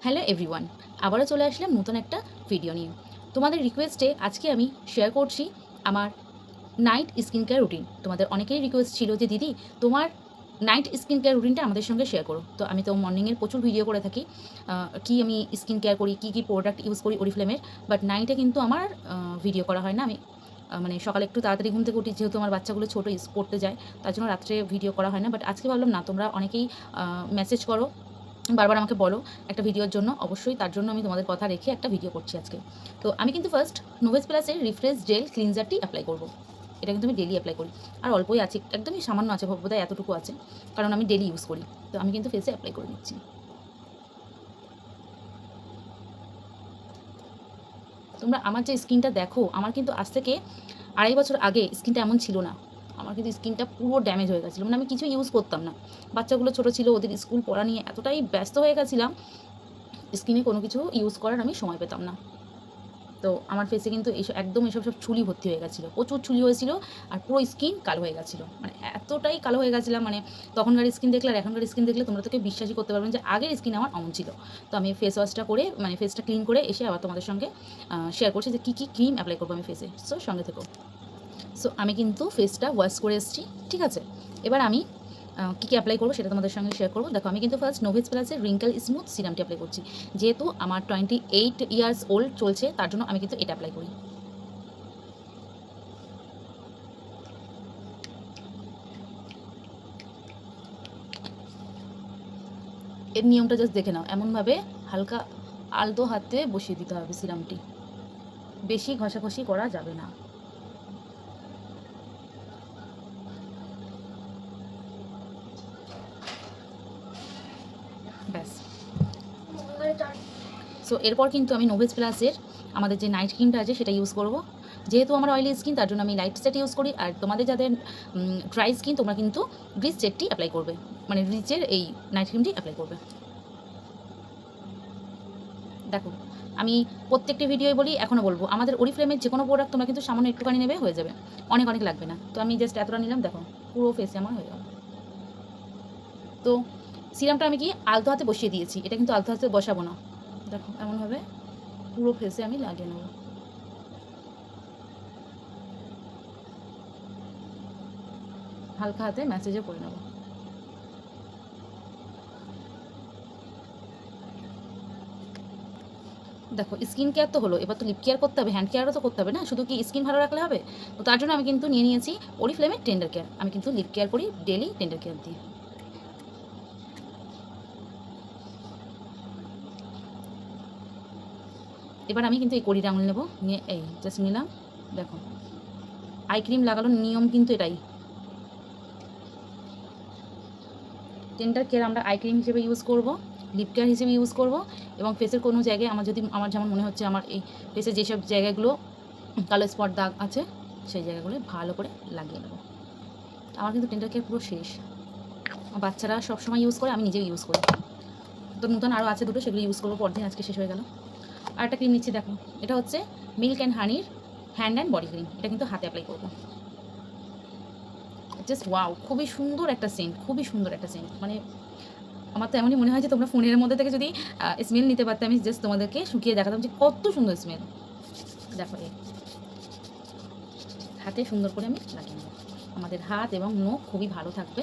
Hello everyone, আবারও চলে আসলাম নতুন একটা ভিডিও নিয়ে। তোমাদের রিকোয়েস্টে আজকে আমি শেয়ার করছি আমার নাইট স্কিন কেয়ার রুটিন। তোমাদের অনেকেরই রিকোয়েস্ট ছিল যে দিদি তোমার নাইট স্কিন কেয়ার রুটিনটা আমাদের সঙ্গে শেয়ার করো। তো আমি তো মর্নিংয়ের প্রচুর ভিডিও করে থাকি, কি আমি স্কিন কেয়ার করি, কী কী প্রোডাক্ট ইউজ করি ওরিফ্লেমের। বাট নাইটে কিন্তু আমার ভিডিও করা হয় না। আমি মানে সকালে একটু তাড়াতাড়ি ঘুম থেকে উঠি, যেহেতু আমার বাচ্চাগুলো ছোটো পড়তে যায়, তার জন্য রাত্রে ভিডিও করা হয় না। বাট আজকে ভাবলাম না, তোমরা অনেকেই মেসেজ করো, বারবার আমাকে বলো একটা ভিডিওর জন্য, অবশ্যই তার জন্য আমি তোমাদের কথা রেখে একটা ভিডিও করছি আজকে। তো আমি কিন্তু ফার্স্ট নোভেজ প্লাসের রিফ্রেশ জেল ক্লিনজারটি অ্যাপ্লাই করব। এটা কিন্তু আমি ডেলি অ্যাপ্লাই করি, আর অল্পই আছে, একদমই সামান্য আছে, বোধহয় এতটুকু আছে, কারণ আমি ডেলি ইউজ করি। তো আমি কিন্তু ফেসে অ্যাপ্লাই করে নিচ্ছি। তোমরা আমার যে স্কিনটা দেখো, আমার কিন্তু আজ থেকে 2.5 বছর আগে স্কিনটা এমন ছিল না। আমার কিন্তু স্কিনটা পুরো ড্যামেজ হয়ে গেছিলো, মানে আমি কিছু ইউজ করতাম না। বাচ্চাগুলো ছোটো ছিল, ওদের স্কুল পড়া নিয়ে এতটাই ব্যস্ত হয়ে গেছিলাম, স্কিনে কোনো কিছু ইউজ করার আমি সময় পেতাম না। তো আমার ফেসে কিন্তু এসব সব চুলি ভর্তি হয়ে গেছিলো, প্রচুর চুলি হয়েছিল, আর পুরো স্কিন কালো হয়ে গেছিলো, মানে এতটাই কালো হয়ে গেছিলাম, মানে তখনকার স্কিন দেখলে আর এখনকার স্কিন দেখলে তোমরা তো কেউ বিশ্বাসই করতে পারবেন যে আগের স্কিন আমার অমন ছিল। তো আমি ফেস ওয়াশটা করে, মানে ফেসটা ক্লিন করে এসে আবার তোমাদের সঙ্গে শেয়ার করছি যে কী কী ক্রিম অ্যাপ্লাই করবো আমি ফেসে। সো সঙ্গে থেকো। সো আমি কিন্তু ফেসটা ওয়াশ করে এসেছি, ঠিক আছে। এবার আমি কী কী অ্যাপ্লাই করবো সেটা তোমাদের সঙ্গে শেয়ার করবো। দেখো, আমি কিন্তু ফার্স্ট নোভেজ প্লাসের রিঙ্কেল স্মুথ সিরামটি অ্যাপ্লাই করছি। যেহেতু আমার 28 ইয়ার্স ওল্ড চলছে, তার জন্য আমি কিন্তু এটা অ্যাপ্লাই করি। এর নিয়মটা জাস্ট দেখে নাও, এমনভাবে হালকা আলতো হাতে বসিয়ে দিতে হবে সিরামটি, বেশি ঘষাঘষি করা যাবে না। ব্যাস। সো এরপর কিন্তু আমি নোভেজ প্লাসের আমাদের যে নাইট ক্রিমটা আছে সেটা ইউজ করব। যেহেতু আমার অয়েলি স্কিন, তার জন্য আমি লাইট সেট ইউজ করি। আর তোমাদের যাদের ড্রাই স্কিন, তোমরা কিন্তু ব্লিচ সেটটি অ্যাপ্লাই করবে, মানে ব্লিচের এই নাইট ক্রিমটি অ্যাপ্লাই করবে। দেখো, আমি প্রত্যেকটি ভিডিওই বলি, এখনও বলবো, আমাদের ওরিফ্লেমের যে কোনো প্রোডাক্ট তোমরা কিন্তু সামান্য একটুখানি নেবে, হয়ে যাবে, অনেক অনেক লাগবে না। তো আমি জাস্ট এতটা নিলাম, দেখো পুরো ফেসে আমার হয়ে গেল। তো সিরামটা আমি কি আলতো হাতে বসিয়ে দিয়েছি, এটা কিন্তু আলতো হাতে বসাবো না। দেখো এমনভাবে পুরো ফেসে আমি লাগিয়ে নেবো। হালকা হাতে ম্যাসেজও করে নেব। দেখো, স্কিন কেয়ার তো হলো, এবার তো লিপ কেয়ার করতে হবে, হ্যান্ড কেয়ারও তো করতে হবে না, শুধু কি স্কিন ভালো রাখলে হবে? তো তার জন্য আমি কিন্তু নিয়ে নিয়েছি ওরিফ্লেমের টেন্ডার কেয়ার। আমি কিন্তু লিপ কেয়ার করি ডেলি টেন্ডার কেয়ার দিয়ে। এবার আমি কিন্তু এই কড়িটা আঙুল নেবো, নিয়ে এই জাস্ট নিলাম। দেখো, আই ক্রিম লাগানোর নিয়ম কিন্তু এটাই। টেন্ডার কেয়ার আমরা আই ক্রিম হিসেবে ইউজ করব, লিপ কেয়ার হিসেবে ইউজ করব, এবং ফেসের কোনো জায়গায় আমার যেমন মনে হচ্ছে আমার এই ফেসের যেসব জায়গাগুলো কালো স্পট দাগ আছে, সেই জায়গাগুলো ভালো করে লাগিয়ে নেব। আমার কিন্তু টেন্ডার কেয়ার পুরো শেষ। বাচ্চারা সবসময় ইউজ করে, আমি নিজেও ইউজ করি। তো নতুন আরও আছে দুটো, সেগুলো ইউজ করবো পরদিন, আজকে শেষ হয়ে গেল। আর একটা ক্রিম নিচ্ছি, দেখো এটা হচ্ছে মিল্ক অ্যান্ড হানির হ্যান্ড অ্যান্ড বডি ক্রিম। এটা কিন্তু হাতে অ্যাপ্লাই করবো। জাস্ট ওয়াও, খুবই সুন্দর একটা সেন্ট, খুবই সুন্দর একটা সেন্ট। মানে আমার তো এমনই মনে হয় যে তোমরা ফোনের মধ্যে থেকে যদি স্মেল নিতে পারতে, আমি জাস্ট তোমাদেরকে শুকিয়ে দেখাতাম যে কত সুন্দর স্মেল। দেখো, এই হাতে সুন্দর করে আমি লাগিয়ে নেব। আমাদের হাত এবং নখ খুবই ভালো থাকবে,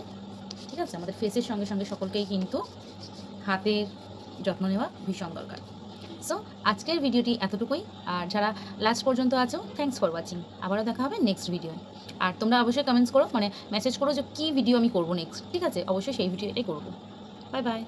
ঠিক আছে। আমাদের ফেসের সঙ্গে সঙ্গে সকলকেই কিন্তু হাতের যত্ন নেওয়া ভীষণ দরকার। সো আজকের ভিডিওটি এতটুকুই। আর যারা লাস্ট পর্যন্ত আছো, থ্যাংকস ফর ওয়াচিং। আবারও দেখা হবে নেক্সট ভিডিও। আর তোমরা অবশ্যই কমেন্টস করো, মানে মেসেজ করো যে কী ভিডিও আমি করবো নেক্সট, ঠিক আছে। অবশ্যই সেই ভিডিওটাই করবো। Bye bye.